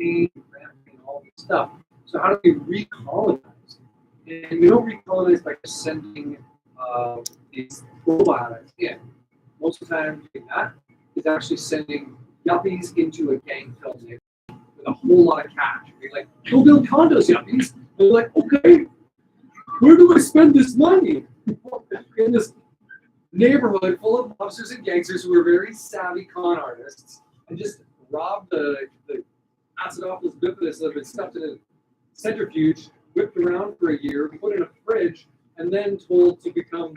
pain, cramping, all this stuff. So how do we recolonize? And we don't recolonize by just sending these probiotics in. Most of the time, doing that is actually sending yuppies into a gang-filled neighborhood with a whole lot of cash. You're like, go build condos, yuppies. And they're like, okay, where do I spend this money? In this neighborhood full of mobsters and gangsters who are very savvy con artists, and just rob the acidophilus bifidus that have been stuffed in a centrifuge, whipped around for a year, put in a fridge, and then told to become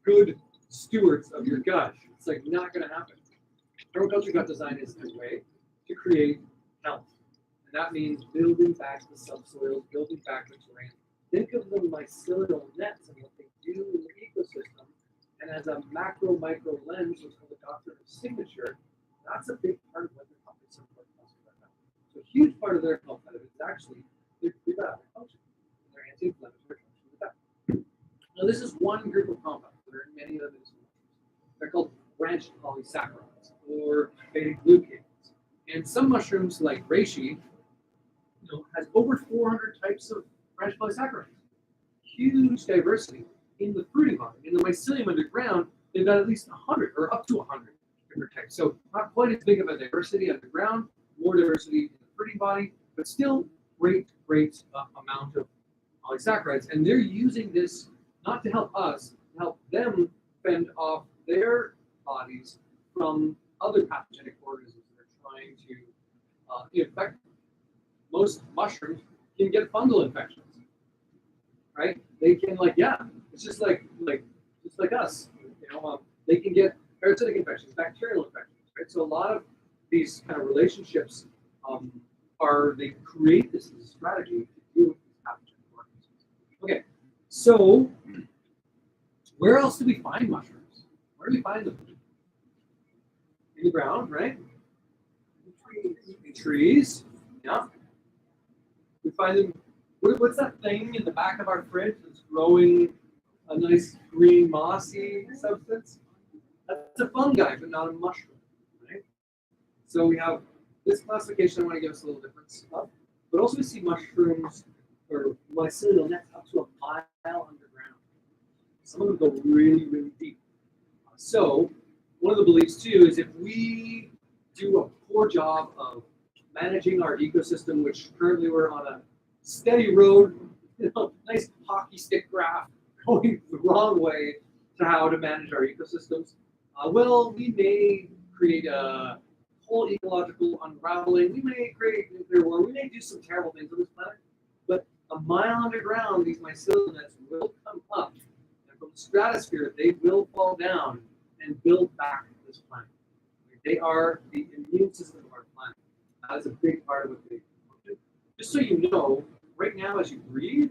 good stewards of your gut. It's like not going to happen. Permaculture gut design is a way to create health. And that means building back the subsoils, building back the terrain. Think of the mycelial nets and what they do in the ecosystem. And as a macro-micro lens, what's called the doctrine of signature, that's a big part of what the company supports right now. So a huge part of their health benefit is actually their prebiotic function and their anti-inflammatory function of the gut. Now, this is one group of compounds. There are many other medicinal mushrooms. They're called branched polysaccharides or beta-glucans. And some mushrooms, like reishi, has over 400 types of branched polysaccharides. Huge diversity in the fruiting body. In the mycelium underground, they've got at least 100 or up to 100 different types. So not quite as big of a diversity underground, more diversity in the fruiting body, but still great amount of polysaccharides. And they're using this not to help us, to help them fend off their bodies from other pathogenic organisms that are trying to infect. Most mushrooms can get fungal infections, right? They can it's just like us, they can get parasitic infections, bacterial infections, right? So a lot of these kind of relationships they create this as a strategy to deal with these pathogenic organisms. Okay, so where else do we find mushrooms? Where do we find them? In the ground, right? In trees, yeah. We find them. What's that thing in the back of our fridge that's growing a nice green mossy substance? That's a fungi, but not a mushroom, right? So we have this classification. I want to give us a little different stuff, but also we see mushrooms or mycelial nets up to a mile underground. Some of them go really, really deep. So one of the beliefs too is if we do a poor job of managing our ecosystem, which currently we're on a steady road, nice hockey stick graph going the wrong way to how to manage our ecosystems, we may create a whole ecological unraveling. We may create nuclear war. We may do some terrible things on this planet. But a mile underground, these mycelial nets will come up, and from the stratosphere, they will fall down and build back this planet. They are the immune system of our planet. That's a big part of what they do. Just so you know, right now as you breathe,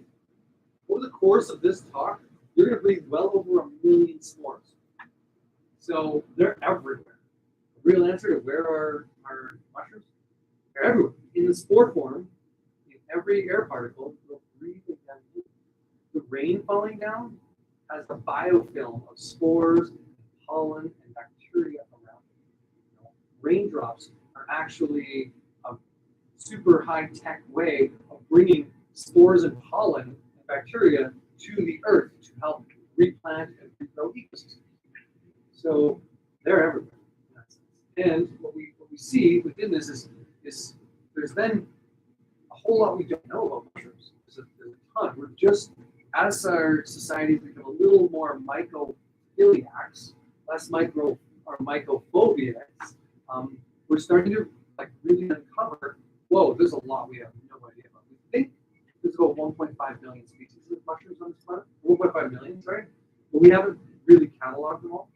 over the course of this talk, you're going to breathe well over 1 million spores. So they're everywhere. The real answer to where are our mushrooms? They're everywhere. In the spore form, in every air particle, you're breathing down. The rain falling down has a biofilm of spores, pollen, and bacteria around it. Raindrops are actually a super high-tech way of bringing spores and pollen and bacteria to the earth to help replant and regrow ecosystems. So they're everywhere. And what we see within this is there's then a whole lot we don't know about mushrooms. There's a ton. We're just, as our societies become a little more mycophiliacs, less micro or mycophobiacs, we're starting to really uncover, whoa, there's a lot we have no idea about. We think there's about 1.5 million species of mushrooms on this planet. 1.5 million, sorry. But we haven't really cataloged them all.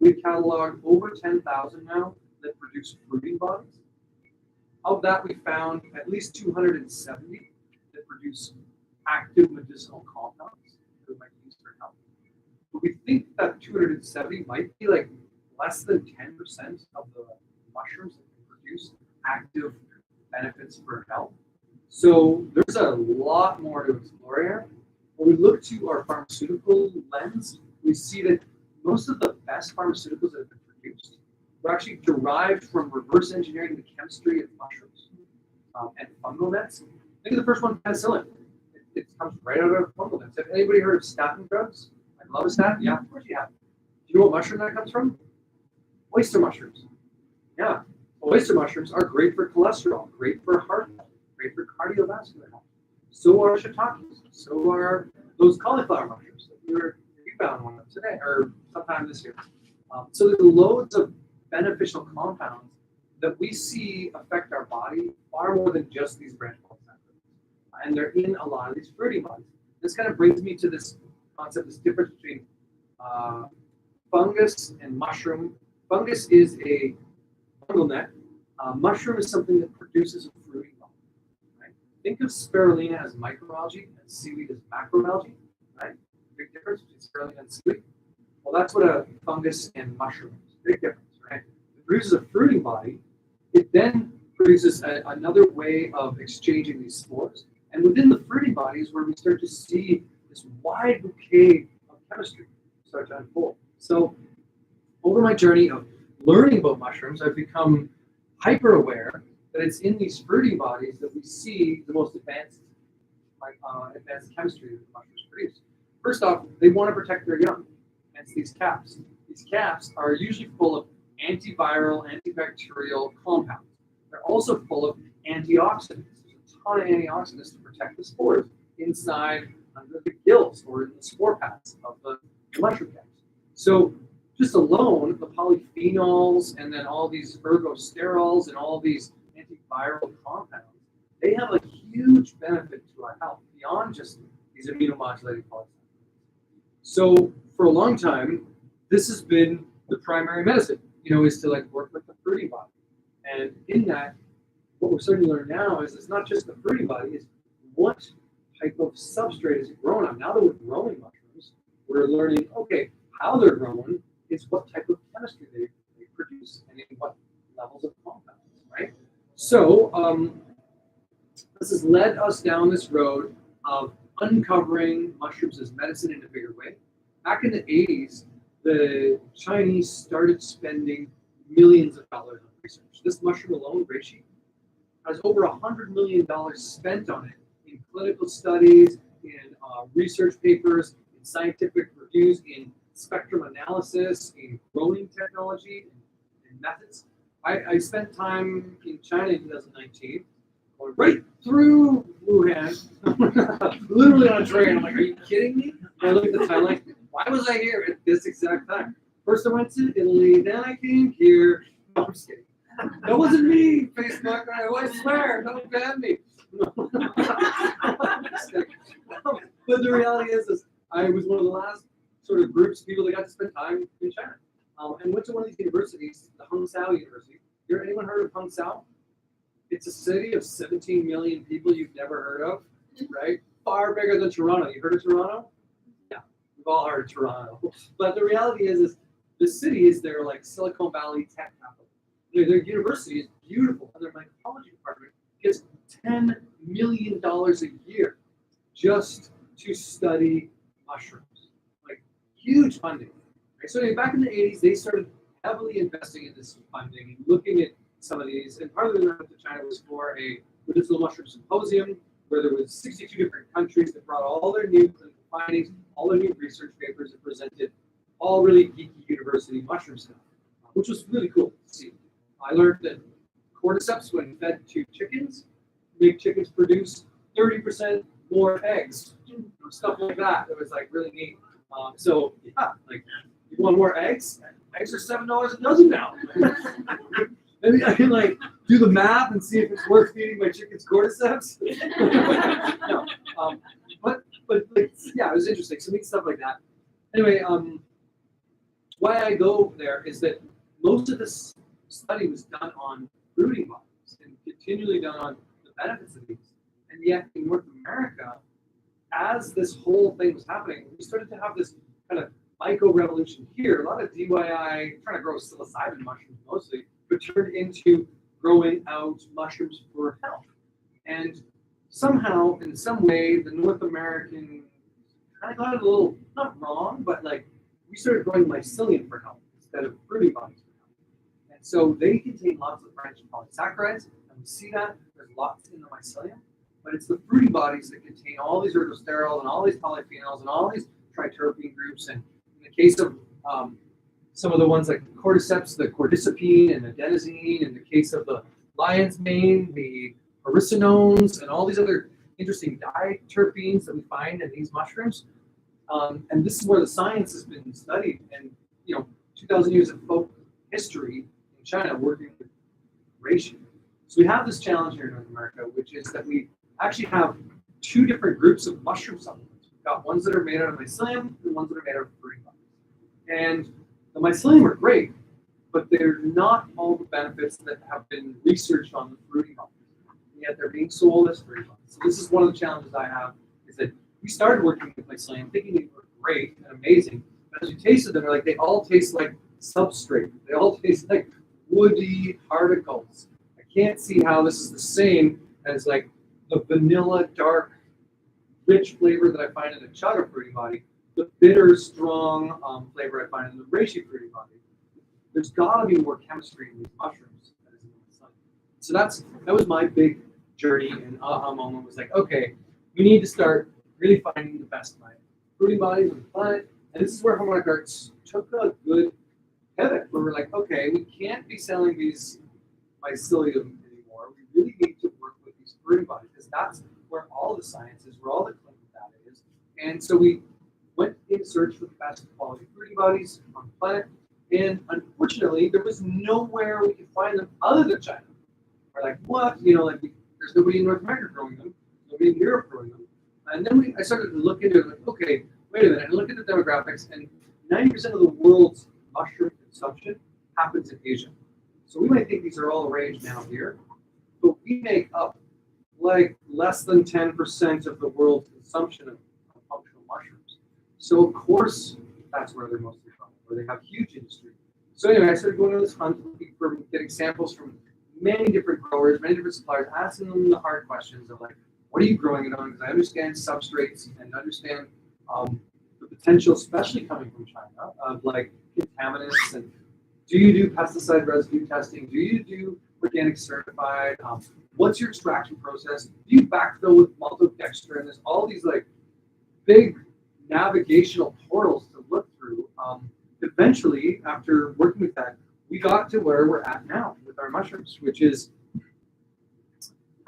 We've cataloged over 10,000 now that produce fruiting bodies. Of that, we found at least 270 that produce active medicinal compounds that we might use for health. But we think that 270 might be less than 10% of the mushrooms that can produce active benefits for health. So there's a lot more to explore here. When we look to our pharmaceutical lens, we see that most of the best pharmaceuticals that have been produced were actually derived from reverse engineering the chemistry of mushrooms. and fungal nets. Think of the first one, penicillin. It comes right out of fungal nets. Have anybody heard of statin drugs? Like lovastatin? Yeah, of course you have. Do you know what mushroom that comes from? Oyster mushrooms. Yeah. Oyster mushrooms are great for cholesterol, great for heart health, great for cardiovascular health. So are shiitakes. So are those cauliflower mushrooms that you found one of today or sometime this year. So there's loads of beneficial compounds that we see affect our body far more than just these branch polysaccharides. And they're in a lot of these fruity bodies. This kind of brings me to this concept, this difference between fungus and mushroom. Fungus is a fungal net. Mushroom is something that produces a fruity body. Right? Think of spirulina as microalgae and seaweed as macroalgae. Right? Big difference between spirulina and seaweed. Well, that's what a fungus and mushroom is. Big difference, right? It produces a fruiting body. It then produces another way of exchanging these spores. And within the fruiting body is where we start to see this wide bouquet of chemistry start to unfold. So over my journey of learning about mushrooms, I've become hyper aware that it's in these fruiting bodies that we see the most advanced chemistry that the mushrooms produce. First off, they want to protect their young. Hence these caps. These caps are usually full of antiviral, antibacterial compounds. They're also full of antioxidants. There's a ton of antioxidants to protect the spores inside under the gills or in the spore pads of the mushroom caps. So just alone, the polyphenols and then all these ergosterols and all these antiviral compounds, they have a huge benefit to our health beyond just these immunomodulating polysaccharides. So for a long time, this has been the primary medicine, is to work with the fruiting body. And in that, what we're starting to learn now is it's not just the fruiting body, it's what type of substrate is it grown on. Now that we're growing mushrooms, we're learning, okay, how they're grown is what type of chemistry they produce and in what levels of compounds, right? So this has led us down this road of uncovering mushrooms as medicine in a bigger way. Back in the 80s, the Chinese started spending millions of dollars on research. This mushroom alone, reishi, has over $100 million spent on it in clinical studies, in research papers, in scientific reviews, in spectrum analysis, in growing technology, and methods. I spent time in China in 2019, going right through Wuhan, literally on a train. I'm like, are you kidding me? And I look at the time, like, why was I here at this exact time? First I went to Italy, then I came here. No, I'm just kidding. That wasn't me, Facebook. I swear, don't ban me. But the reality is I was one of the last sort of groups of people that got to spend time in China. And went to one of these universities, the Hongzhou University. Anyone heard of Hongzhou? It's a city of 17 million people you've never heard of, right? Far bigger than Toronto. You heard of Toronto? Yeah, we've all heard of Toronto. But the reality is the city is their Silicon Valley tech capital. Their university is beautiful, and their mycology department gets $10 million a year just to study mushrooms. Huge funding. Right? So back in the 80s, they started heavily investing in this funding and looking at some of these. And part of the reason I went to China was for a medicinal mushroom symposium where there was 62 different countries that brought all their new clinical findings, all their new research papers, and presented all really geeky university mushroom stuff, which was really cool to see. I learned that cordyceps, when fed to chickens, make chickens produce 30% more eggs, stuff like that. It was really neat. So yeah, you want more eggs? Eggs are $7 a dozen now. Maybe I can do the math and see if it's worth feeding my chickens cordyceps. No, but yeah, it was interesting. So neat stuff like that. Anyway, why I go there is that most of this study was done on fruiting bodies and continually done on the benefits of these, and yet in North America, as this whole thing was happening, we started to have this kind of myco-revolution here. A lot of DIY, trying to grow psilocybin mushrooms mostly, but turned into growing out mushrooms for health. And somehow, in some way, the North American kind of got it a little, not wrong, but we started growing mycelium for health instead of fruiting bodies for health. And so they contain lots of branched polysaccharides, and we see that there's lots in the mycelium, but it's the fruiting bodies that contain all these ergosterols and all these polyphenols and all these triterpene groups. And in the case of some of the ones like cordyceps, the cordycepine and adenosine. In the case of the lion's mane, the pericinones, and all these other interesting diterpenes that we find in these mushrooms. And this is where the science has been studied. And 2,000 years of folk history in China working with reishi. So we have this challenge here in North America, which is that we actually have two different groups of mushroom supplements. We've got ones that are made out of mycelium and ones that are made out of fruiting bodies. And the mycelium are great, but they're not all the benefits that have been researched on the fruiting bodies. And yet they're being sold as fruiting bodies. So this is one of the challenges I have, is that we started working with mycelium thinking they were great and amazing. But as we tasted them, they all taste like substrate. They all taste like woody particles. I can't see how this is the same as like the vanilla, dark, rich flavor that I find in a chaga fruiting body, the bitter, strong flavor I find in the reishi fruiting body. There's got to be more chemistry in these mushrooms that is in the sun. So that was my big journey and aha moment. Was like, okay, we need to start really finding the best fruiting bodies on the planet. And this is where Harmonic Arts took a good pivot, where we're like, okay, we can't be selling these mycelium anymore. We really need to work with these fruiting bodies, because that's where all the science is, where all the clinical data is. And so we went in search for the best quality fruiting bodies on the planet. And unfortunately, there was nowhere we could find them other than China. We're like, what? There's nobody in North America growing them, nobody in Europe growing them. And then I started to look into it, like, okay, wait a minute, and look at the demographics, and 90% of the world's mushroom consumption happens in Asia. So we might think these are all the rage now here, but we make up like less than 10% of the world's consumption of functional mushrooms. So of course, that's where they're mostly from, where they have huge industry. So anyway, I started going on this hunt, looking for getting samples from many different growers, many different suppliers, asking them the hard questions of like, what are you growing it on? Because I understand substrates and understand the potential, especially coming from China, of like contaminants. And do you do pesticide residue testing? Do you do organic certified? What's your extraction process? Do you backfill with maltodextrin? There's all these like big navigational portals to look through. Eventually, after working with that, we got to where we're at now with our mushrooms, which is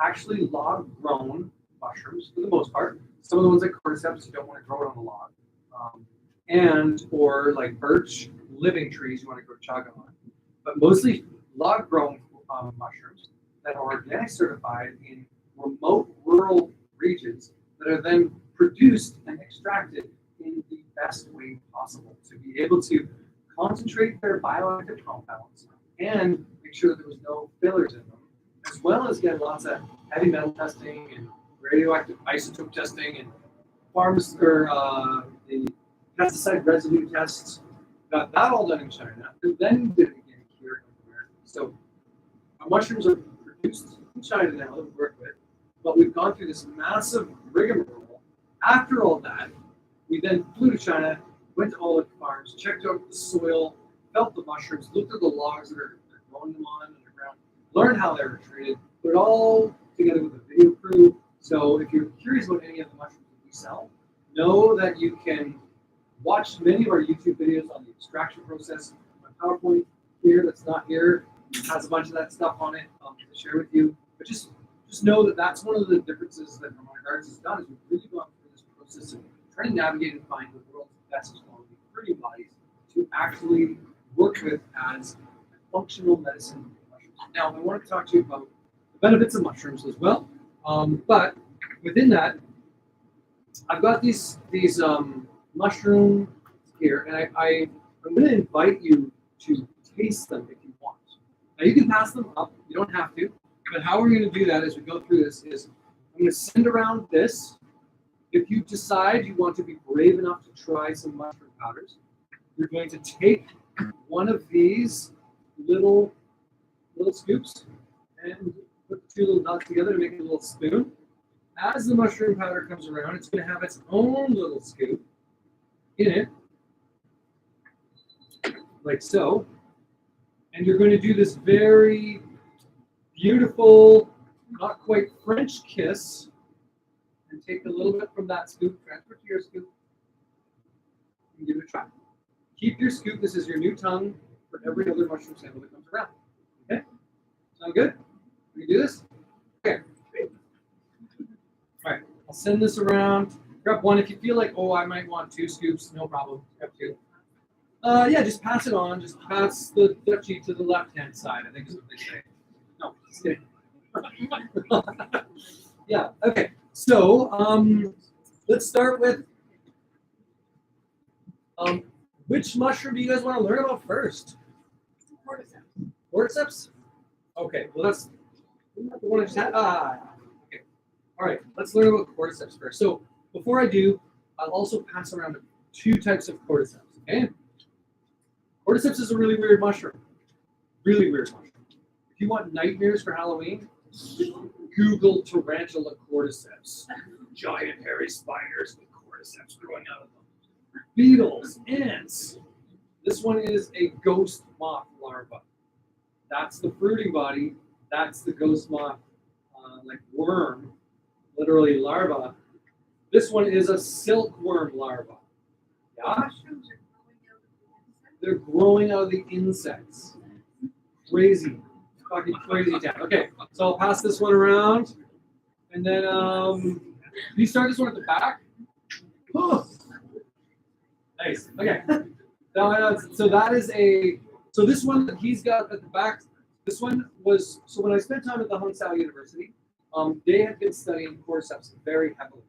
actually log-grown mushrooms for the most part. Some of the ones like cordyceps, you don't want to grow it on the log. Or like birch, living trees, you want to grow chaga on. But mostly log-grown mushrooms that are organic certified in remote rural regions that are then produced and extracted in the best way possible to be able to concentrate their bioactive compounds and make sure that there was no fillers in them, as well as get lots of heavy metal testing and radioactive isotope testing and the pesticide residue tests. Got that all done in China, and then did it again here in America. So our mushrooms are produced in China now that we work with, but we've gone through this massive rigmarole. After all that, we then flew to China, went to all the farms, checked out the soil, felt the mushrooms, looked at the logs that they're growing them on underground, learned how they were treated, put it all together with a video crew. So if you're curious about any of the mushrooms that we sell, know that you can watch many of our YouTube videos on the extraction process. My PowerPoint here that's not here has a bunch of that stuff on it to share with you. But just know that that's one of the differences that Harmonic Arts has done, is we've really gone through this process of trying to navigate and find the world's best quality fruiting bodies to actually work with as a functional medicine for mushrooms. Now, I want to talk to you about the benefits of mushrooms as well. But within that, I've got these mushrooms here, and I'm going to invite you to taste them if you want. Now, you can pass them up. You don't have to. But how we're going to do that as we go through this is I'm going to send around this. If you decide you want to be brave enough to try some mushroom powders, you're going to take one of these little scoops and put the two little dots together to make a little spoon. As the mushroom powder comes around, it's going to have its own little scoop in it, like so. And you're going to do this very beautiful, not quite French kiss, and take a little bit from that scoop, transfer to your scoop, and give it a try. Keep your scoop. This is your new tongue for every other mushroom sample that comes around. Okay? Sound good? We can do this? Okay. All right. I'll send this around. Grab one. If you feel like, oh, I might want 2 scoops, no problem. Grab 2. Yeah, just pass it on. Just pass the duchy to the left-hand side, I think is what they say. No, just kidding. Yeah, okay. So let's start with which mushroom do you guys want to learn about first? Cordyceps. Cordyceps? Okay, well that's the one I just had. Okay. All right, let's learn about cordyceps first. So before I do, I'll also pass around 2 types of cordyceps, okay? Cordyceps is a really weird mushroom. Really weird mushroom. If you want nightmares for Halloween, Google tarantula cordyceps. Giant hairy spiders with cordyceps growing out of them. Beetles, ants. This one is a ghost moth larva. That's the fruiting body. That's the ghost moth, like worm, literally larva. This one is a silkworm larva. Yeah? They're growing out of the insects. Crazy. Fucking crazy town. Okay, so I'll pass this one around. And then, you start this one at the back. Oh. Nice. Okay. So that is so this one that he's got at the back, this one was, so when I spent time at the Hung Sao University, they had been studying cordyceps very heavily.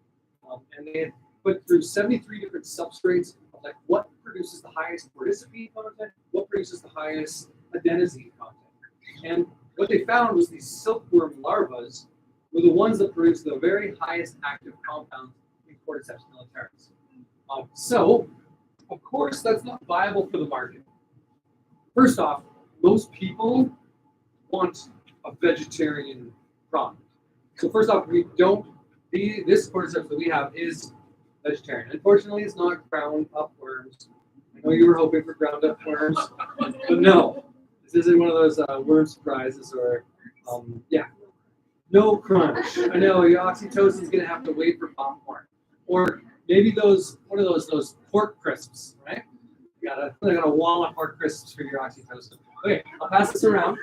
And they had put through 73 different substrates of like what produces the highest cordyceps content, what produces the highest adenosine content. And what they found was these silkworm larvas were the ones that produce the very highest active compounds in Cordyceps militaris. So, of course, that's not viable for the market. First off, most people want a vegetarian product. So first off, this cordyceps that we have is vegetarian. Unfortunately, it's not ground up worms. I know you were hoping for ground up worms, but no. This isn't one of those worm surprises or, yeah. No crunch. I know your oxytocin's gonna have to wait for popcorn, or maybe one of those pork crisps, right? You gotta wallop pork crisps for your oxytocin. Okay, I'll pass this around.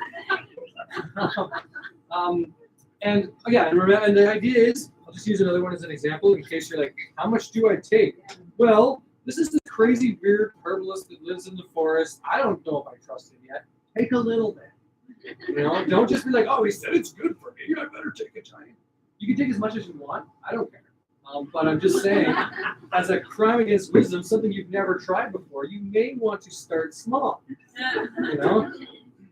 And the idea is, I'll just use another one as an example in case you're like, how much do I take? Well, this is the crazy weird herbalist that lives in the forest. I don't know if I trust him yet. Take a little bit. You know, don't just be like, oh, he said it's good for me. I better take a giant. You can take as much as you want. I don't care. But I'm just saying, as a crime against wisdom, something you've never tried before, you may want to start small. You know,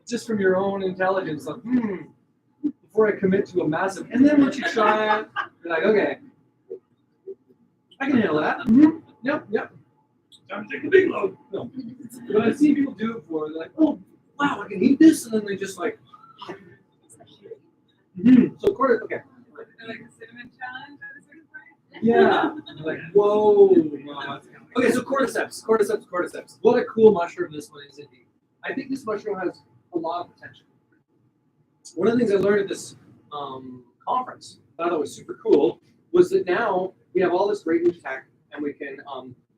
just from your own intelligence, like, before I commit to a massive. And then once you try it, you're like, okay, I can handle that. Yep. Time to take a big load. No. But I've seen people do it before. They're like, oh, wow, I can eat this, and then they just like. So quarter, okay. Like a cinnamon challenge at a certain point? Yeah. Like, whoa. Okay, so cordyceps. What a cool mushroom this one is indeed. I think this mushroom has a lot of potential. One of the things I learned at this conference that I thought was super cool was that now we have all this great new tech, and we can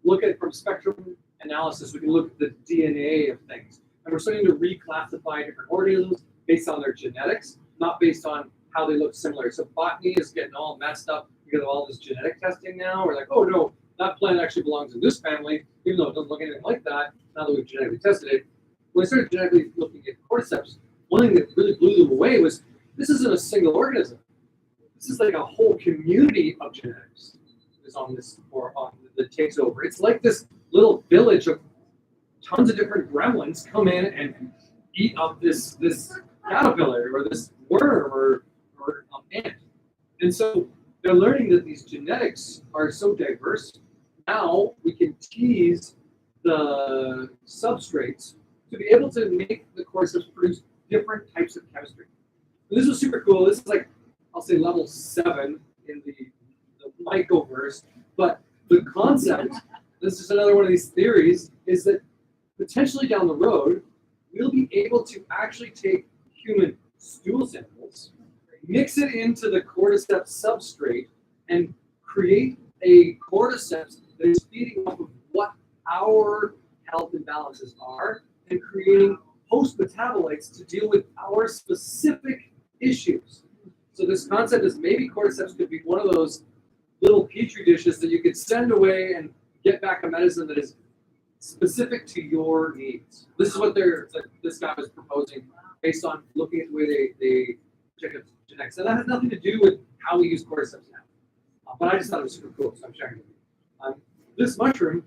look at it from spectrum analysis. We can look at the DNA of things. And we're starting to reclassify different organisms based on their genetics, not based on how they look similar. So botany is getting all messed up because of all this genetic testing now. We're like, oh no, that plant actually belongs in this family, even though it doesn't look anything like that, now that we've genetically tested it. When I started genetically looking at cordyceps, one thing that really blew them away was this isn't a single organism. This is like a whole community of genetics is on this, or on that takes over. It's like this little village of tons of different gremlins come in and eat up this caterpillar or this worm or ant. And so they're learning that these genetics are so diverse. Now we can tease the substrates to be able to make the cordyceps produce different types of chemistry. And this was super cool. This is like, I'll say level 7 in the mycoverse. But the concept, this is another one of these theories, is that potentially down the road, we'll be able to actually take human stool samples mix it into the cordyceps substrate, and create a cordyceps that is feeding off of what our health imbalances are and creating host metabolites to deal with our specific issues. So this concept is maybe cordyceps could be one of those little petri dishes that you could send away and get back a medicine that is specific to your needs. This is what this guy was proposing based on looking at the way they check out genetics. And that has nothing to do with how we use cordyceps now. But I just thought it was super cool, so I'm sharing it with you. This mushroom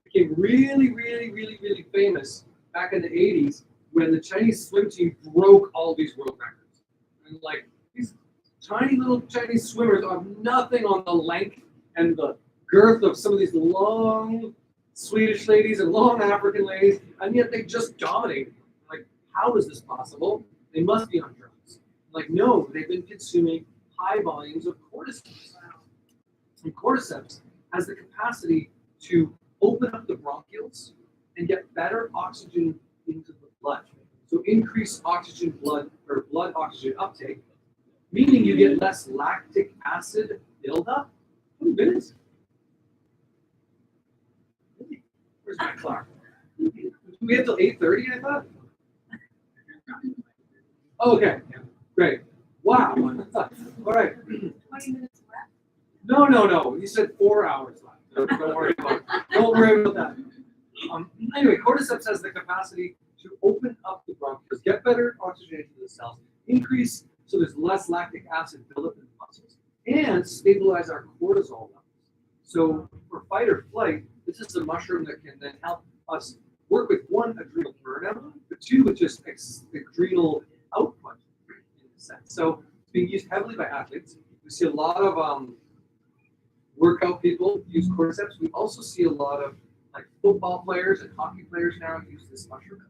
became really, really, really, really famous back in the 80s when the Chinese swim team broke all these world records. And like these tiny little Chinese swimmers have nothing on the length and the girth of some of these long Swedish ladies and long African ladies, and yet they just dominate. Like, how is this possible? They must be on drugs. Like, no, they've been consuming high volumes of cordyceps. And cordyceps has the capacity to open up the bronchioles and get better oxygen into the blood. So increase oxygen blood oxygen uptake, meaning you get less lactic acid buildup. 2 minutes? Where's my clock? We have till 8:30, I thought? Oh, okay, great. Wow. All right. 20 minutes left. No. You said 4 hours left. Don't worry about that. Anyway, cordyceps has the capacity to open up the bronchioles, get better oxygen into the cells, increase so there's less lactic acid buildup in the muscles, and stabilize our cortisol levels. So for fight or flight, this is a mushroom that can then help us work with one, adrenal burnout, but two, with just adrenal output in a sense. So it's being used heavily by athletes. We see a lot of workout people use cordyceps. We also see a lot of like football players and hockey players now use this mushroom.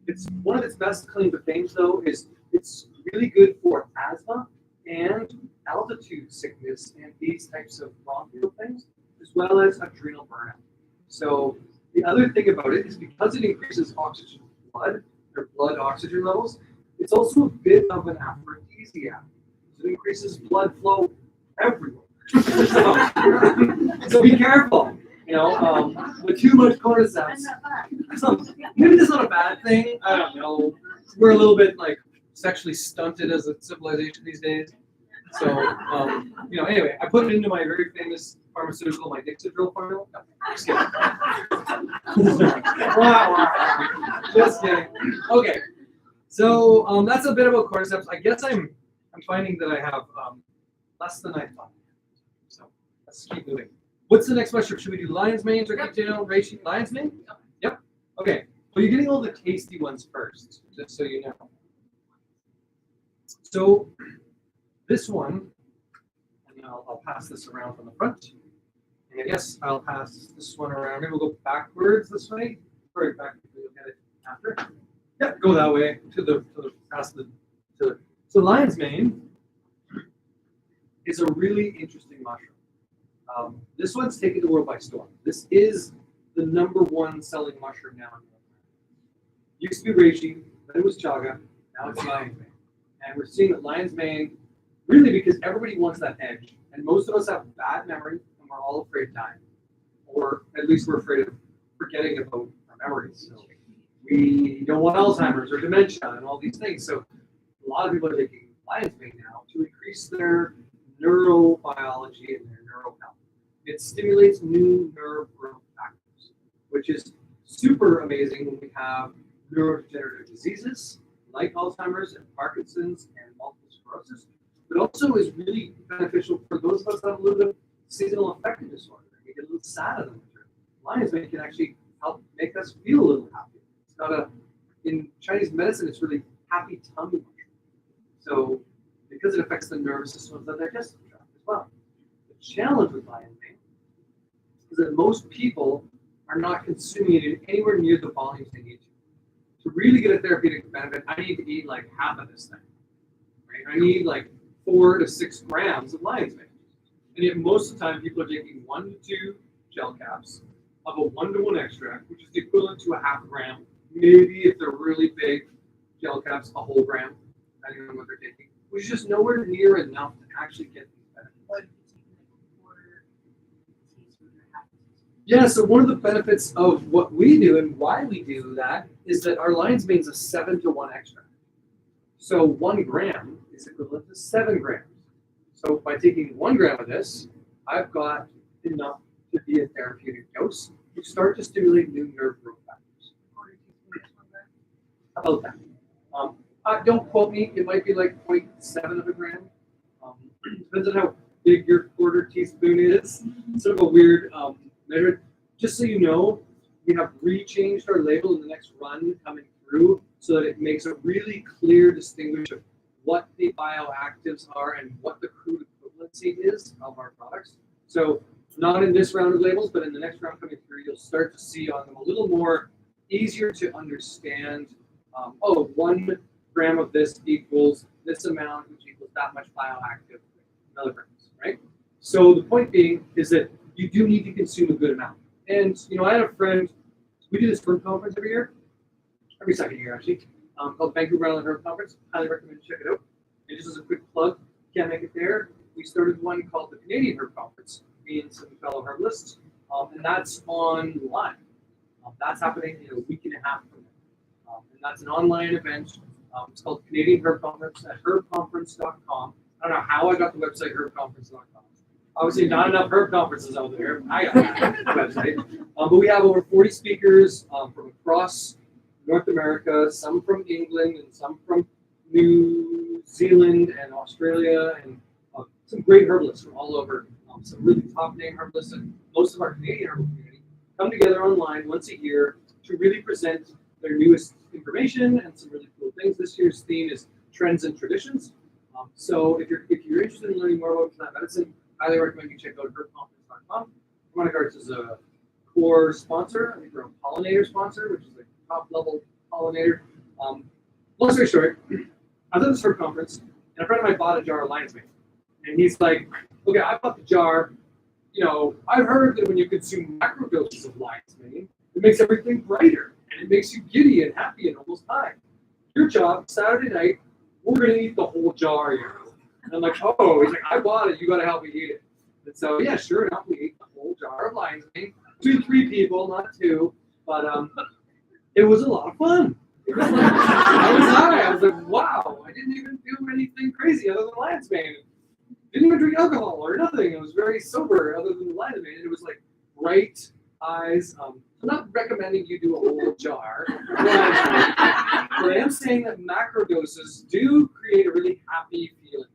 It's one of its best claim to fame, though, is it's really good for asthma and altitude sickness and these types of bronchial things, as well as adrenal burnout. So the other thing about it is because it increases oxygen blood, or blood oxygen levels, it's also a bit of an aphrodisiac. So it increases blood flow everywhere. So be careful, with too much cordyceps. So maybe that's not a bad thing. I don't know. We're a little bit like sexually stunted as a civilization these days. So, anyway, I put it into my very famous pharmaceutical, my Dixidril formula. No, just kidding. Wow. Just kidding. Okay. So that's a bit about cordyceps. I guess I'm finding that I have less than I thought. So let's keep moving. What's the next mushroom? Should we do lion's mane, turkey tail, reishi? Lion's mane? Yep. Okay. Well, you're getting all the tasty ones first, just so you know. So this one, and I'll pass this around from the front. And I guess I'll pass this one around. Maybe we'll go backwards this way. Or back, you'll get it after. Yep, go that way So lion's mane is a really interesting mushroom. This one's taken the world by storm. This is the #1 selling mushroom now. Used to be reishi, then it was chaga, now it's lion's mane. And we're seeing that lion's mane, really because everybody wants that edge. And most of us have bad memory and we're all afraid of dying. Or at least we're afraid of forgetting about our memories. So we don't want Alzheimer's or dementia and all these things. So a lot of people are taking lion's mane now to increase their neurobiology and their neural health. It stimulates new nerve growth factors, which is super amazing when we have neurodegenerative diseases like Alzheimer's and Parkinson's and multiple sclerosis, but also is really beneficial for those of us that have a little bit of seasonal affective disorder. We get a little sad in the winter. Lion's mane can actually help make us feel a little happy. It's not in Chinese medicine, it's really happy tummy mushroom. So because it affects the nervous system of the digestive tract as well. The challenge with lion's mane is that most people are not consuming it in anywhere near the volumes they need to. To really get a therapeutic benefit, I need to eat like half of this thing. Right? I need like 4 to 6 grams of lion's mane. And yet most of the time people are taking 1 to 2 gel caps of a 1-to-1 extract, which is the equivalent to a half gram, maybe if they're really big gel caps, a whole gram, depending on what they're taking, which is just nowhere near enough to actually get these benefits. What if you take like a quarter teaspoon or half a teaspoon? Yeah, so one of the benefits of what we do and why we do that is that our lion's mane is a 7-to-1 extract. So 1 gram is equivalent to 7 grams. So by taking 1 gram of this, I've got enough to be a therapeutic dose to start to stimulate new nerve growth factors. Quarter teaspoon is 1 gram. About that. Don't quote me, it might be like 0.7 of a gram. Depends on how big your quarter teaspoon is. It's sort of a weird measure. Just so you know, we have rechanged our label in the next run coming through so that it makes a really clear distinguish of what the bioactives are and what the crude equivalency is of our products. So not in this round of labels, but in the next round coming through, you'll start to see on them a little more easier to understand. 1 gram of this equals this amount, which equals that much bioactive milligrams, right? So the point being is that you do need to consume a good amount. And I had a friend, we do this herb conference every second year actually, called Vancouver Island Herb Conference. Highly recommend you check it out. And just as a quick plug, can't make it there, we started one called the Canadian Herb Conference, me and some fellow herbalists, and that's online. That's happening in a week and a half from now. And that's an online event. It's called Canadian Herb Conference at herbconference.com. I don't know how I got the website herbconference.com. Obviously, not enough herb conferences out there. I got that website. But we have over 40 speakers from across North America, some from England and some from New Zealand and Australia, and some great herbalists from all over. Some really top name herbalists, and most of our Canadian herbal community come together online once a year to really present their newest information and some really cool things. This year's theme is trends and traditions. So if you're interested in learning more about plant medicine, I highly recommend you check out herbconference.com. Harmonic Arts is a core sponsor. I think we're a pollinator sponsor, which is like a top level pollinator. Long story short, I was at this herb conference, and a friend of mine bought a jar of lion's mane. And he's like, okay, I bought the jar. I've heard that when you consume macro doses of lion's mane, it makes everything brighter, and it makes you giddy and happy and almost high. Your job, Saturday night, we're going to eat the whole jar here. And I'm like, oh, he's like, I bought it, you got to help me eat it. And so, yeah, sure enough, we ate the whole jar of lion's mane. 2-3 people, not 2, but it was a lot of fun. It was like, I was high. I was like, wow, I didn't even do anything crazy other than lion's mane. Didn't even drink alcohol or nothing. It was very sober other than the lion's mane. It was like bright eyes. I'm not recommending you do a whole jar, but I am saying that macro doses do create a really happy feeling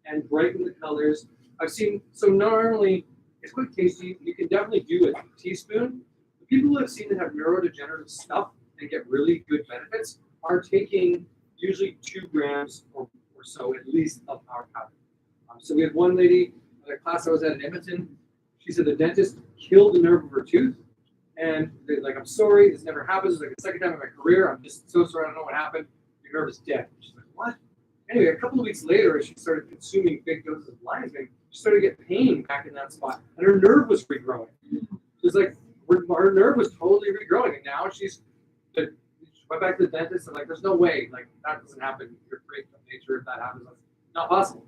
and brighten the colors. I've seen, so not only, it's quite tasty, you can definitely do a teaspoon. The people who have seen that have neurodegenerative stuff and get really good benefits are taking usually 2 grams or so at least of our powder. So we had one lady in a class I was at in Edmonton. She said the dentist killed the nerve of her tooth. And they're like, I'm sorry, this never happens. It's like the second time in my career. I'm just so sorry, I don't know what happened. Your nerve is dead. She's like, what? Anyway, a couple of weeks later, as she started consuming big doses of lion's mane, she started to get pain back in that spot. And her nerve was regrowing. It was like, her nerve was totally regrowing. And now she went back to the dentist and like, there's no way, like that doesn't happen. You're freak of nature if that happens. That's not possible.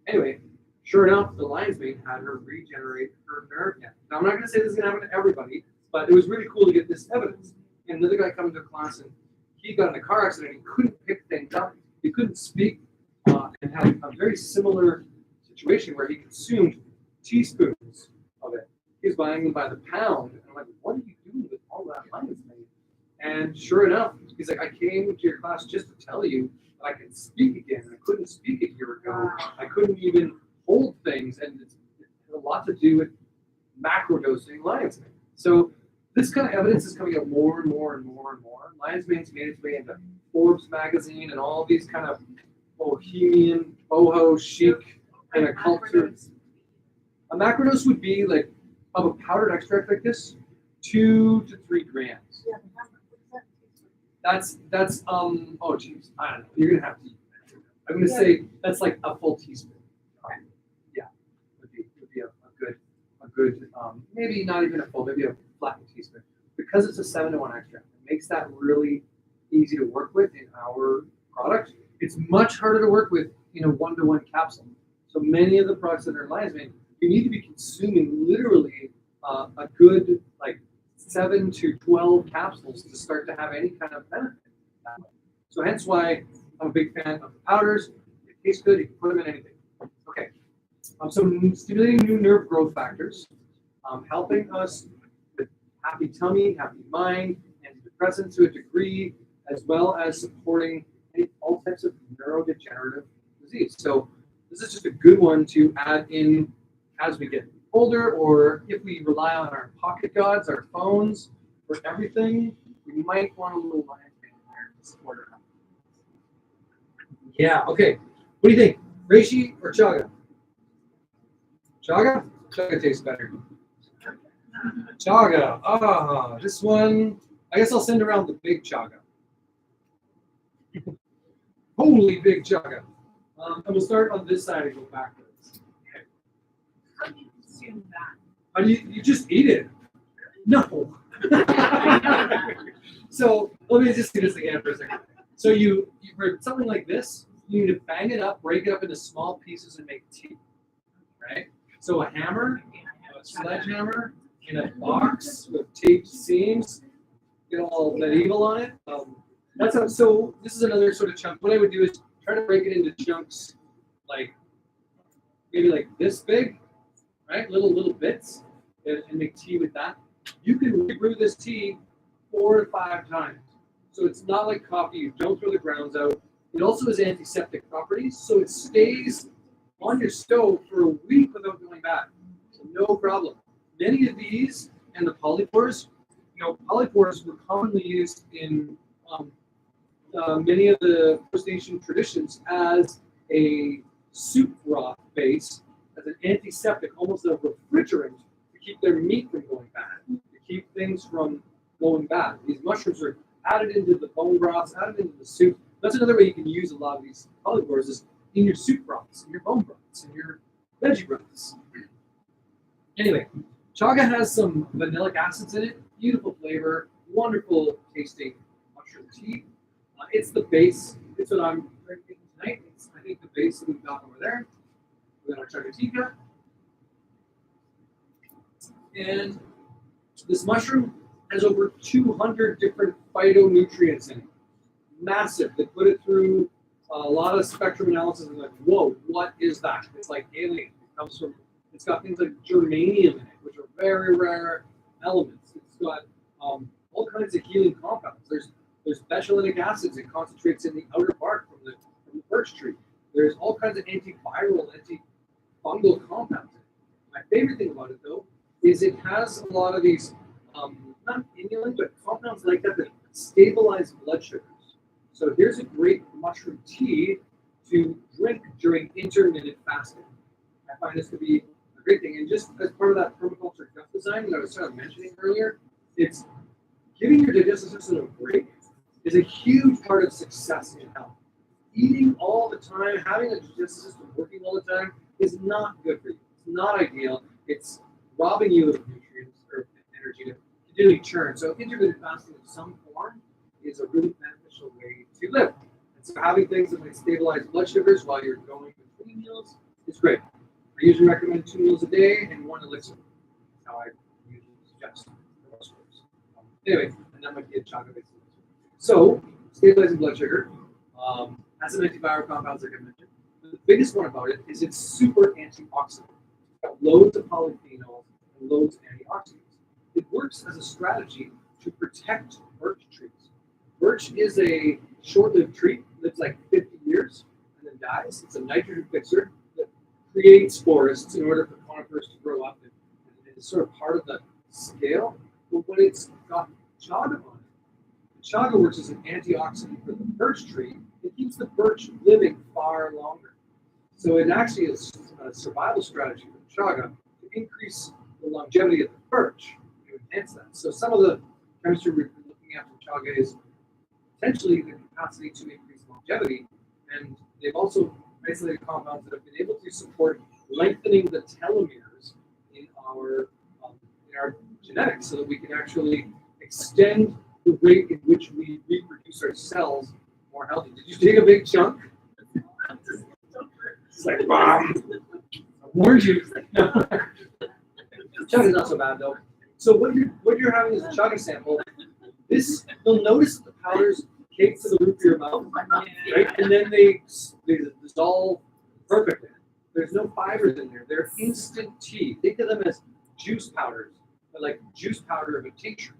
Anyway, sure enough, the lion's mane had her regenerate her nerve again. Now, I'm not going to say this is going to happen to everybody, but it was really cool to get this evidence. And another guy coming to class, and he got in a car accident. He couldn't pick things up. He couldn't speak, and had a very similar situation where he consumed teaspoons of it. He was buying them by the pound. And I'm like, what are you doing with all that lion's mane? And sure enough, he's like, I came to your class just to tell you that I can speak again. I couldn't speak a year ago. I couldn't even hold things. And it had a lot to do with macrodosing lion's mane. So this kind of evidence is coming out more and more and more and more. Lion's mane's made its way into Forbes magazine and all these kind of bohemian, boho chic kind of culture. A macrodose would be like of a powdered extract like this, 2 to 3 grams. That's oh geez, I don't know. You're gonna have to eat that. I'm gonna say that's like a full teaspoon. Yeah, would be a good maybe not even a full, maybe a flattened teaspoon. Because it's a 7-to-1 extract, it makes that really easy to work with in our product. It's much harder to work with in a 1-to-1 capsule. So many of the products that are lion's mane, you need to be consuming literally a good like 7 to 12 capsules to start to have any kind of benefit. So hence why I'm a big fan of the powders. It tastes good. You can put them in anything. Okay. So stimulating new nerve growth factors, helping us with happy tummy, happy mind, antidepressants to a degree, as well as supporting all types of neurodegenerative disease. So this is just a good one to add in as we get older, or if we rely on our pocket gods, our phones, for everything, we might want a little lion's mane in there to support our health. Yeah, okay. What do you think? Reishi or chaga? Chaga? Chaga tastes better. Chaga. Ah, this one, I guess I'll send around the big chaga. Holy big chaga. And we'll start on this side and go backwards. Okay. How do you consume that? How do you just eat it? No. So let me just do this again for a second. So you for something like this, you need to bang it up, break it up into small pieces, and make tea. Right? So a hammer, a sledgehammer, in a box with taped seams, get all medieval on it. That's how. So this is another sort of chunk. What I would do is try to break it into chunks, like maybe like this big, right? Little bits, and make tea with that. You can rebrew this tea 4 to 5 times. So it's not like coffee. You don't throw the grounds out. It also has antiseptic properties, so it stays on your stove for a week without going bad. So no problem. Many of these and the polypores, polypores were commonly used in many of the First Nation traditions as a soup broth base, as an antiseptic, almost a refrigerant to keep their meat from going bad, to keep things from going bad. These mushrooms are added into the bone broths, added into the soup. That's another way you can use a lot of these polypores is in your soup broths, in your bone broths, in your veggie broths. Anyway, chaga has some vanillic acids in it, beautiful flavor, wonderful tasting mushroom tea. It's the base. It's what I'm drinking tonight. It's, I think, the base that we've got over there. We got our chagatika. And this mushroom has over 200 different phytonutrients in it. Massive. They put it through a lot of spectrum analysis and like, whoa, what is that? It's like alien. It's got things like germanium in it, which are very rare elements. It's got all kinds of healing compounds. There's benzoylic acids. It concentrates in the outer bark from the birch tree. There's all kinds of antiviral, antifungal compounds in it. My favorite thing about it, though, is it has a lot of these, not inulin, but compounds like that that stabilize blood sugars. So here's a great mushroom tea to drink during intermittent fasting. I find this to be a great thing. And just as part of that permaculture gut design that I was sort of mentioning earlier, it's giving your digestive system a break is a huge part of success in health. Eating all the time, having a digestive system working all the time is not good for you. It's not ideal. It's robbing you of nutrients or energy to continually churn. So intermittent fasting of some form is a really beneficial way to live. And so having things that might stabilize blood sugars while you're going between meals is great. I usually recommend 2 meals a day and 1 elixir. That's how I usually suggest for most folks. Anyway, and that might be a chaga based. So, stabilizing blood sugar has some antiviral compounds like I mentioned. But the biggest one about it is it's super antioxidant. It's got loads of polyphenols and loads of antioxidants. It works as a strategy to protect birch trees. Birch is a short-lived tree, lives like 50 years and then dies. It's a nitrogen fixer that creates forests in order for conifers to grow up, and it's sort of part of the scale. But when it's got chaga on it, chaga works as an antioxidant for the birch tree. It keeps the birch living far longer. So it actually is a survival strategy for the chaga to increase the longevity of the birch, to enhance that. So some of the chemistry we're looking at for chaga is potentially the capacity to increase longevity, and they've also isolated compounds that have been able to support lengthening the telomeres in our genetics, so that we can actually extend the rate in which we reproduce our cells more healthy. Did you take a big chunk? It's like, bomb. I warned you. Chugga's not so bad though. So what you're having is a chugga sample. This, you'll notice the powders cake to the roof of your mouth, right? And then they dissolve perfectly. There's no fibers in there. They're instant tea. Think of them as juice powders, but like juice powder of a tincture,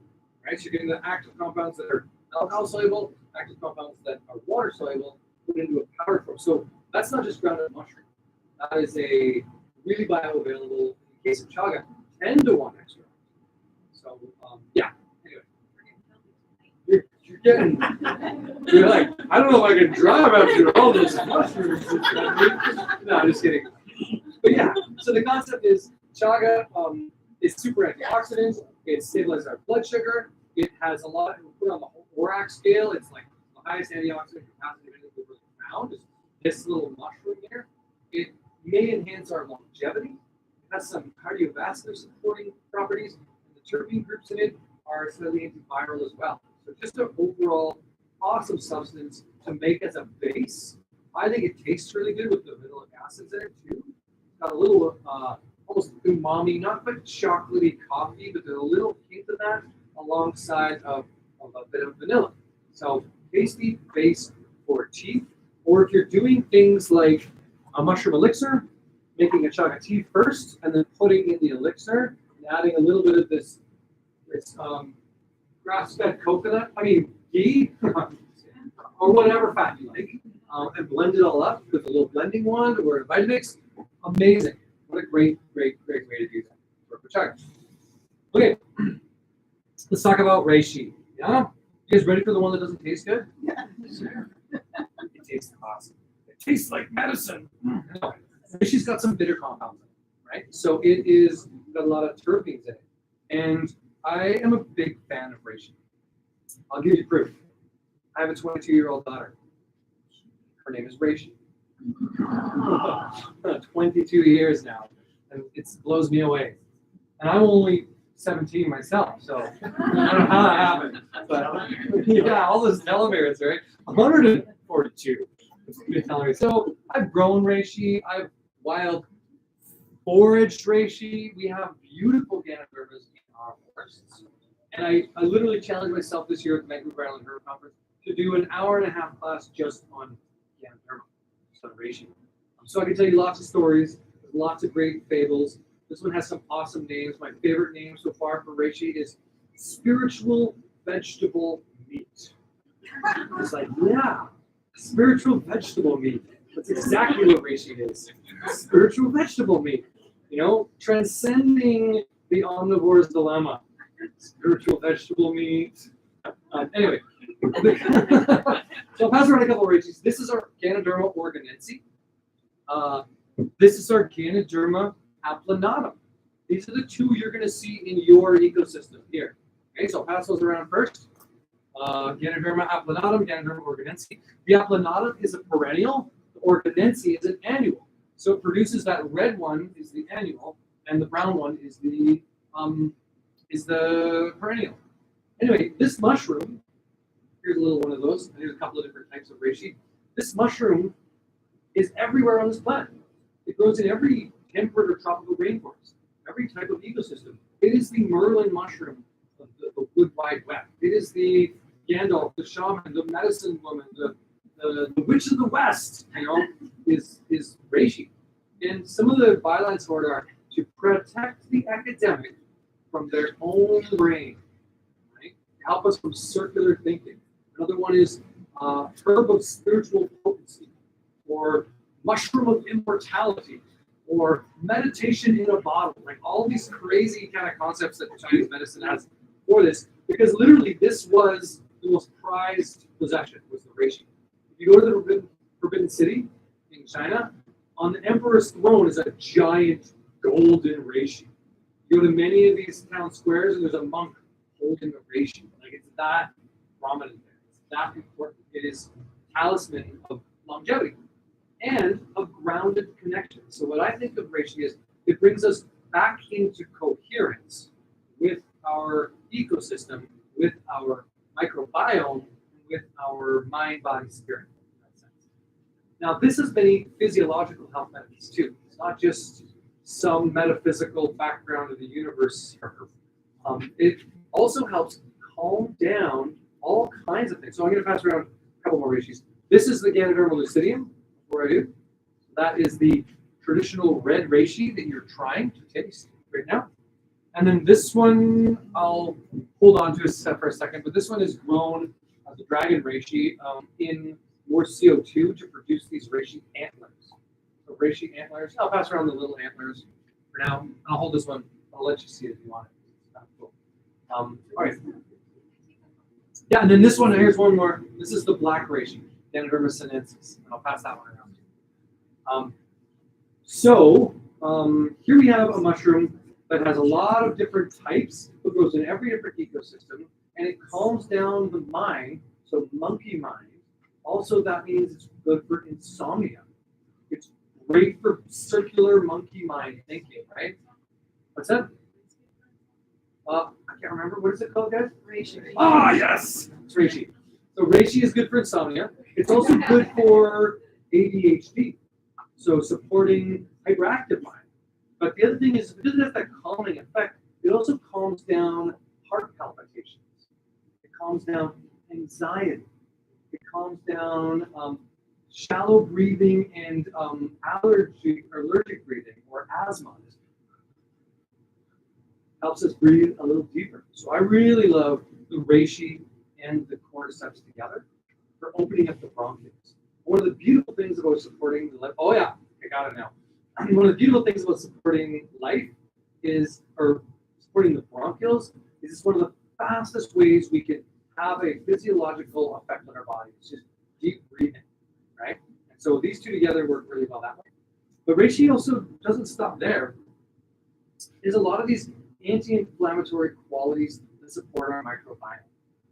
right? So you're getting the active compounds that are alcohol soluble, active compounds that are water soluble, put into a powder form. So that's not just ground up mushroom. That is a really bioavailable, in case of chaga, 10 to 1 extra. So yeah. Anyway, you're getting. You're like, I don't know if I can drive after all this mushrooms. No, I'm just kidding. But yeah, so the concept is chaga is super antioxidant. It stabilizes our blood sugar. It has a lot. We put on the whole ORAC scale. It's like the highest antioxidant capacity we've really found. Is this little mushroom here. It may enhance our longevity. It has some cardiovascular supporting properties. And the terpene groups in it are slightly antiviral as well. So just an overall awesome substance to make as a base. I think it tastes really good with the vanillic acids in it too. It's got a little almost umami, not quite chocolatey coffee, but there's a little hint of that alongside of a bit of vanilla. So tasty base for tea. Or if you're doing things like a mushroom elixir, making a chaga tea first, and then putting in the elixir and adding a little bit of this grass-fed coconut, ghee, or whatever fat you like, and blend it all up with a little blending wand or a Vitamix. Amazing. What a great way to do that for chaga. Okay, let's talk about reishi. Yeah? You guys ready for the one that doesn't taste good? Yeah, sure. It tastes awesome. It tastes like medicine. No, reishi's got some bitter compounds in it, right? So it is got a lot of terpenes in it. And I am a big fan of reishi. I'll give you proof. I have a 22-year-old daughter. Her name is Reishi. 22 years now, and it blows me away. And I'm only 17 myself, so I don't know how that happened. But yeah, all those telomeres, right? 142 telomeres. So I've grown reishi. I've wild foraged reishi. We have beautiful Ganodermas in our forests. And I literally challenged myself this year at the Vancouver Island Herb Conference to do an hour-and-a-half class just on Ganoderma, so reishi. So I can tell you lots of stories, lots of great fables. This one has some awesome names. My favorite name so far for reishi is spiritual vegetable meat. It's like, yeah, spiritual vegetable meat. That's exactly what reishi is. Spiritual vegetable meat. You know, transcending the omnivore's dilemma. Spiritual vegetable meat. Anyway, so I'll pass around a couple of reishis. This is our Ganoderma organense. This is our Ganoderma applanatum. These are the two you're going to see in your ecosystem here. Okay, so I'll pass those around first. Ganoderma applanatum, Ganoderma organense. The applanatum is a perennial. The organense is an annual. So it produces that red one is the annual, and the brown one is the perennial. Anyway, this mushroom, here's a little one of those. There's a couple of different types of reishi. This mushroom is everywhere on this planet. It grows in every temperate or tropical rainforest, every type of ecosystem. It is the Merlin mushroom of the wood wide web. It is the Gandalf, the shaman, the medicine woman, the witch of the west, is reishi. And some of the bylines for it are to protect the academic from their own brain, right? Help us from circular thinking. Another one is herb of spiritual potency, or mushroom of immortality, or meditation in a bottle. Like all these crazy kind of concepts that Chinese medicine has for this, because literally this was the most prized possession, was the reishi. If you go to the Forbidden City in China, on the emperor's throne is a giant golden reishi. You go to many of these town squares and there's a monk holding the reishi. Like it's that prominent there. It's that important. It is talisman of longevity and a grounded connection. So what I think of reishi is it brings us back into coherence with our ecosystem, with our microbiome, and with our mind, body, spirit. In that sense. Now, this has many physiological health benefits too. It's not just some metaphysical background of the universe here. It also helps calm down all kinds of things. So I'm going to pass around a couple more reishi. This is the Ganoderma lucidium, before I do. That is the traditional red reishi that you're trying to taste right now. And then this one, I'll hold on to for a second, but this one is grown as a dragon reishi in more CO2 to produce these reishi antlers. So reishi antlers, I'll pass around the little antlers for now. I'll hold this one. I'll let you see it if you want it. It's kind of cool. All right. Yeah, and then this one, here's one more. This is the black reishi, Ganoderma sinensis. And I'll pass that one around. Here we have a mushroom that has a lot of different types. It grows in every different ecosystem, and it calms down the mind, so monkey mind. Also, that means it's good for insomnia. It's great for circular monkey mind thinking, right? What's that? I can't remember. What is it called, guys? Reishi. Ah, yes! It's reishi. So reishi is good for insomnia. It's also good for ADHD, so supporting hyperactive mind. But the other thing is, because it has that calming effect, it also calms down heart palpitations. It calms down anxiety. It calms down shallow breathing and allergic breathing or asthma. Helps us breathe a little deeper. So I really love the reishi and the cordyceps together for opening up the bronchioles. One of the beautiful things about supporting the life, oh yeah, I got it now. One of the beautiful things about supporting life is, or supporting the bronchioles, is it's one of the fastest ways we can have a physiological effect on our body. It's just deep breathing, right? And so these two together work really well that way. But reishi also doesn't stop there. There's a lot of these anti-inflammatory qualities that support our microbiome.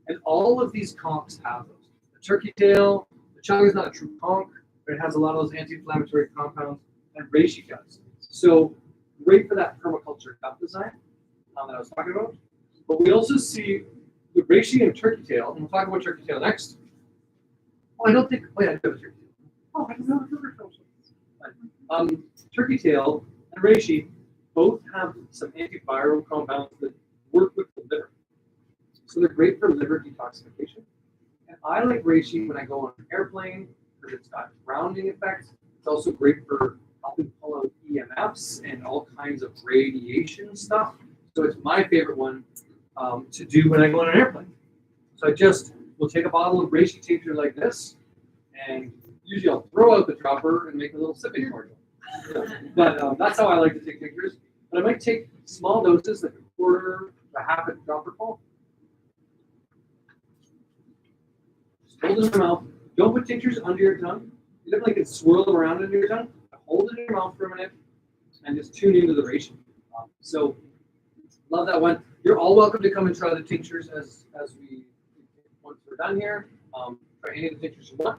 And all of these conchs have those. The turkey tail, the chaga is not a true conch, but it has a lot of those anti-inflammatory compounds, and reishi does. So great for that permaculture gut design that I was talking about. But we also see the reishi and turkey tail, and we'll talk about turkey tail next. Oh, I don't think, wait, I do have a turkey tail. Oh, I don't know. Turkey tail and reishi both have some antiviral compounds that work with the liver. So they're great for liver detoxification. And I like reishi when I go on an airplane because it's got grounding effects. It's also great for helping pull out EMFs and all kinds of radiation stuff. So it's my favorite one to do when I go on an airplane. So I just will take a bottle of reishi tincture like this, and usually I'll throw out the dropper and make a little sipping cordial. But that's how I like to take tinctures. But I might take small doses, like a quarter to half a dropper full. Just hold it in your mouth. Don't put tinctures under your tongue. You definitely can swirl them around under your tongue. Hold it in your mouth for a minute and just tune into the reishi. So love that one. You're all welcome to come and try the tinctures as we once we're done here. Try any of the tinctures you want.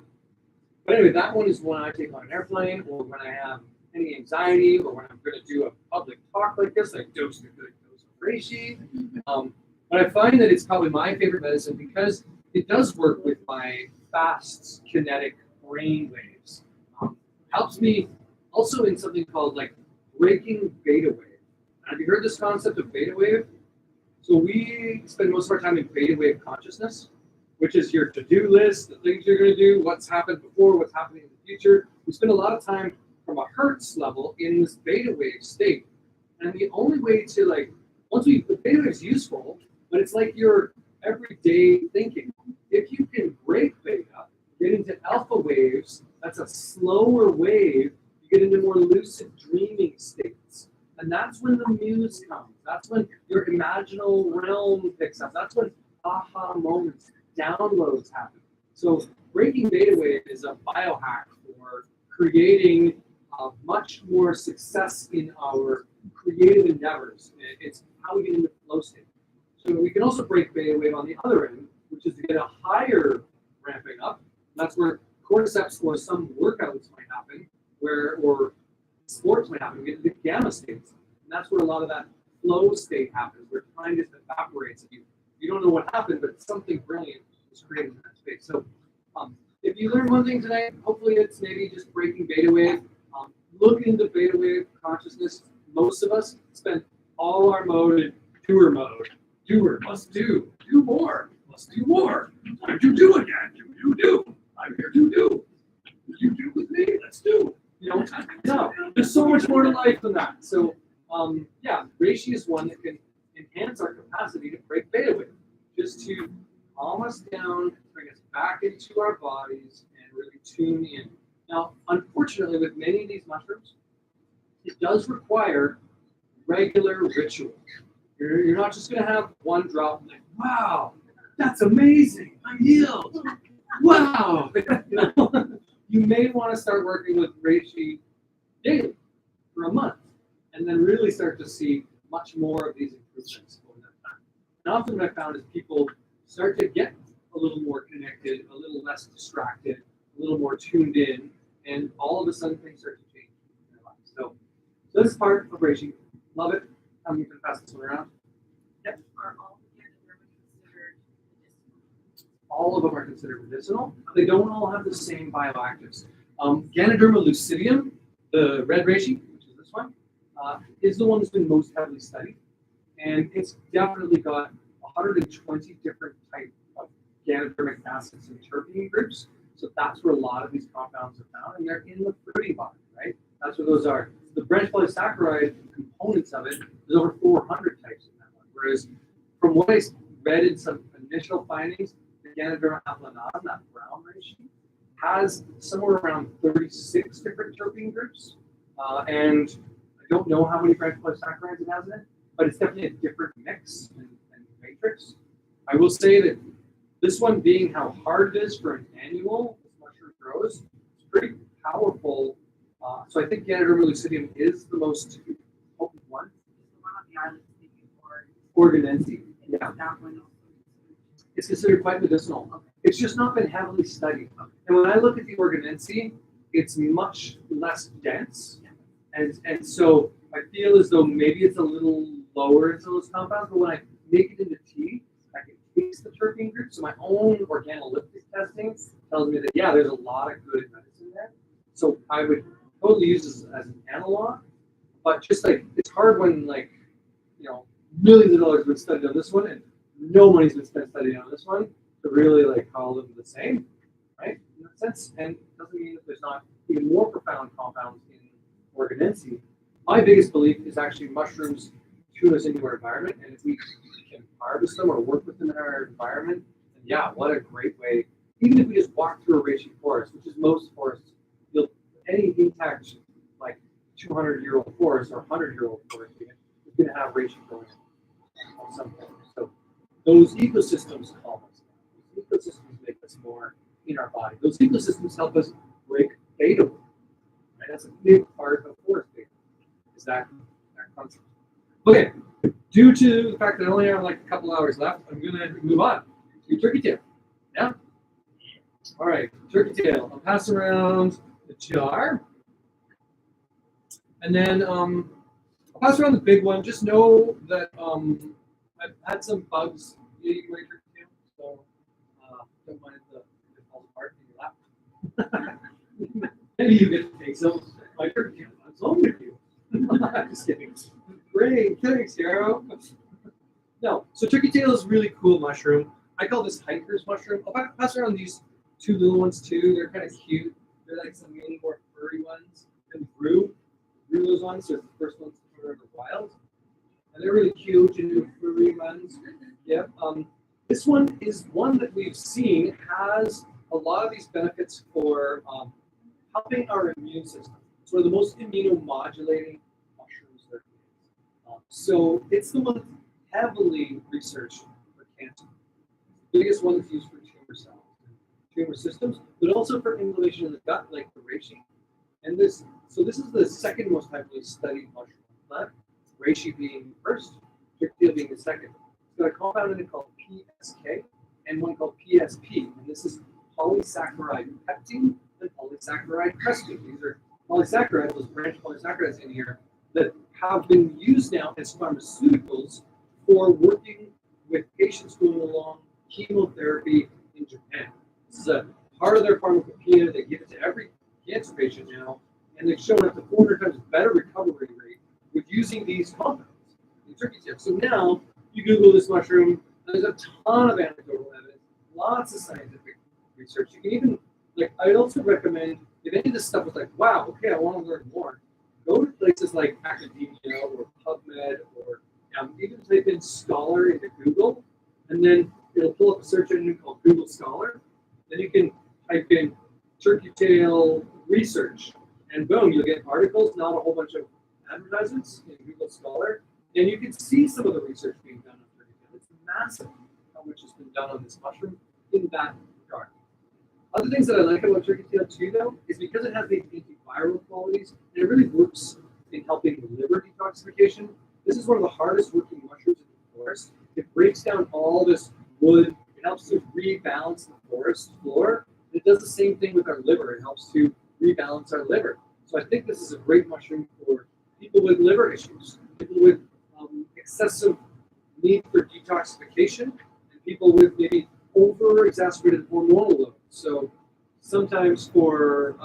But anyway, that one is one I take on an airplane, or when I have any anxiety, or when I'm going to do a public talk like this, I dose a good dose of reishi. But I find that it's probably my favorite medicine because it does work with my fast kinetic brain waves. Helps me also in something called like breaking beta wave. Have you heard this concept of beta wave? So we spend most of our time in beta wave consciousness, which is your to-do list, the things you're going to do, what's happened before, what's happening in the future. We spend a lot of time from a hertz level in this beta wave state. And the only way to the beta wave is useful, but it's like your everyday thinking. If you can break beta, get into alpha waves, that's a slower wave, you get into more lucid dreaming states. And that's when the muse comes. That's when your imaginal realm picks up. That's when aha moments, downloads happen. So breaking beta wave is a biohack for creating much more success in our creative endeavors. It's how we get into flow state. So we can also break beta wave on the other end, which is to get a higher ramping up. That's where cordyceps or some workouts might happen, or sports might happen. We get into gamma states. And that's where a lot of that flow state happens, where time just evaporates. You don't know what happened, but something brilliant was created in that space. So if you learn one thing tonight, hopefully it's maybe just breaking beta wave. Look into beta wave consciousness. Most of us spend all our mode in doer mode. Doer, must do more, must do more. Time to do again, do. I'm here to do. You do with me, let's do. You know, no, there's so much more to life than that. So, yeah, reishi is one that can enhance our capacity to break beta wave, just to calm us down, bring us back into our bodies, and really tune in. Now, unfortunately, with many of these mushrooms, it does require regular ritual. You're not just going to have one drop and like, wow, that's amazing, I'm healed. Wow. You may want to start working with reishi daily for a month, and then really start to see much more of these improvements over that time. And often what I found is people start to get a little more connected, a little less distracted, a little more tuned in, and all of a sudden things start to change in their lives. So this is part of reishi. Love it. I'm going to pass this one around. Yep. Are all the considered medicinal? All of them are considered medicinal. They don't all have the same bioactives. Ganoderma lucidium, the red reishi, which is this one, is the one that's been most heavily studied. And it's definitely got 120 different types of ganodermic acids and terpene groups. So that's where a lot of these compounds are found, and they're in the fruity body, right? That's where those are. The branch polysaccharide components of it, there's over 400 types in that one. Whereas from what I read in some initial findings, the Ganoderma aplanatum, that brown reishi, has somewhere around 36 different terpene groups. And I don't know how many branch polysaccharides it has in it, but it's definitely a different mix and matrix. I will say that this one, being how hard it is for an annual, this mushroom grows, it's pretty powerful. So I think Ganoderma lucidium is the most potent one. The one on the island speaking for Organense, yeah. that one. It's considered quite medicinal. Okay. It's just not been heavily studied. Okay. And when I look at the Organense, it's much less dense. And so I feel as though maybe it's a little lower into those compounds, but when I make it into tea, I can taste the terpene group. So my own organoleptic testing tells me that, yeah, there's a lot of good medicine there. So I would totally use this as an analog, but just like, it's hard when like, you know, millions of dollars have been studied on this one and no money's been spent studying on this one to really like call them the same, right? In that sense, and it doesn't mean that there's not even more profound compounds in Organense. My biggest belief is actually mushrooms tune us into our environment, and if we can harvest them or work with them in our environment, then yeah, what a great way. Even if we just walk through a reishi forest, which is most forests, you'll any intact like 200-year-old forest or 100-year-old forest is going to have reishi growing at some point. So those ecosystems calm us down. Those ecosystems make us more in our body. Those ecosystems help us break beta. Right? That's a big part of forest beta. Is that concept? Okay. Due to the fact that I only have like a couple hours left, I'm going to move on to turkey tail. Yeah. All right, turkey tail. I'll pass around the jar, and then I'll pass around the big one. Just know that I've had some bugs eating my turkey tail, so don't mind if it falls apart in your lap. Maybe you get to take some of my turkey tail. I'm home with you. I'm just kidding. Great, thanks, Yarrow. No, so turkey tail is a really cool mushroom. I call this hiker's mushroom. I'll pass around these two little ones too. They're kind of cute. They're like some really more furry ones. And grew those ones. So the first ones that are wild, and they're really cute and furry ones. Yep. This one is one that we've seen has a lot of these benefits for helping our immune system. It's one of the most immunomodulating mushrooms there is. So it's the one that's heavily researched for cancer. The biggest one that's used for tumor cells, tumor systems, but also for inflammation in the gut, like the reishi. And this is the second most heavily studied mushroom plant. Reishi being first, turkey tail being the second. It's got a compound in it called PSK and one called PSP. And this is polysaccharide pectin and polysaccharide crestin. These are polysaccharides, those branch polysaccharides in here that have been used now as pharmaceuticals for working with patients going along chemotherapy in Japan. This is a part of their pharmacopoeia. They give it to every cancer patient now, and they've shown up to 400 times better recovery rate with using these compounds in turkey tail. So now you Google this mushroom, and there's a ton of anecdotal evidence, lots of scientific research. You can even, like, I'd also recommend, if any of this stuff was like, wow, okay, I want to learn more, go to places like academia or PubMed or even type in scholar into Google, and then it'll pull up a search engine called Google Scholar. Then you can type in turkey tail research, and boom, you'll get articles, not a whole bunch of advertisements in Google Scholar, and you can see some of the research being done on turkey tail. It's massive how much has been done on this mushroom in that regard. Other things that I like about turkey tail too, though, is because it has these antiviral qualities, and it really works in helping liver detoxification. This is one of the hardest working mushrooms in the forest. It breaks down all this wood. It helps to rebalance the forest floor. It does the same thing with our liver. It helps to rebalance our liver. So I think this is a great mushroom for people with liver issues, people with excessive need for detoxification, and people with maybe over-exacerbated hormonal load. So sometimes for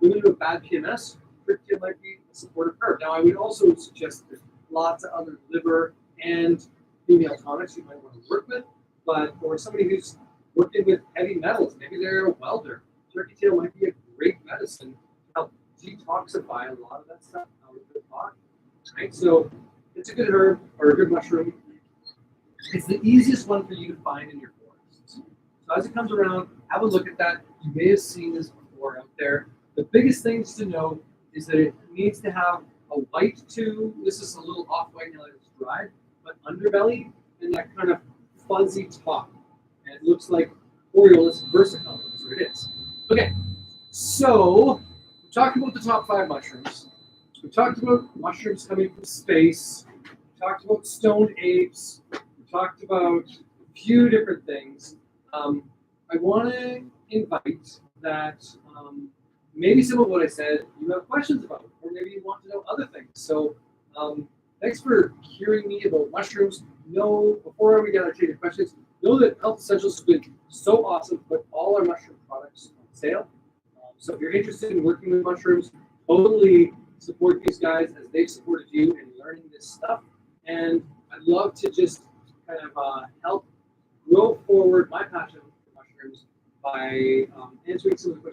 women with bad PMS, turkey tail might be a supportive herb. Now, I would also suggest there's lots of other liver and female tonics you might want to work with, but for somebody who's working with heavy metals, maybe they're a welder, turkey tail might be a great medicine to help detoxify a lot of that stuff out of the body. Right? So it's a good herb or a good mushroom. It's the easiest one for you to find in your forests. So as it comes around, have a look at that. You may have seen this before out there. The biggest things to know is that it needs to have a white tube. This is a little off-white now that it's dried, but underbelly and that kind of fuzzy top. And it looks like Oriolis versicolor, so it is. Okay, so we talked about the top 5 mushrooms. We talked about mushrooms coming from space. We talked about stoned apes. We talked about a few different things. I want to invite that maybe some of what I said you have questions about, or maybe you want to know other things. So thanks for hearing me about mushrooms. Before we get our your questions, know that Health Essentials has been so awesome to put all our mushroom products on sale. So if you're interested in working with mushrooms, totally support these guys as they've supported you in learning this stuff. And I'd love to just kind of help grow forward my passion for mushrooms by answering some of the questions